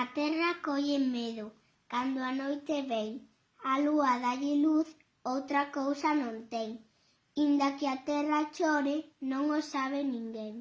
A terra colle medo, cando a noite ven, a lúa dalle luz, outra cousa non ten. Inda que a terra chore, non o sabe ninguén.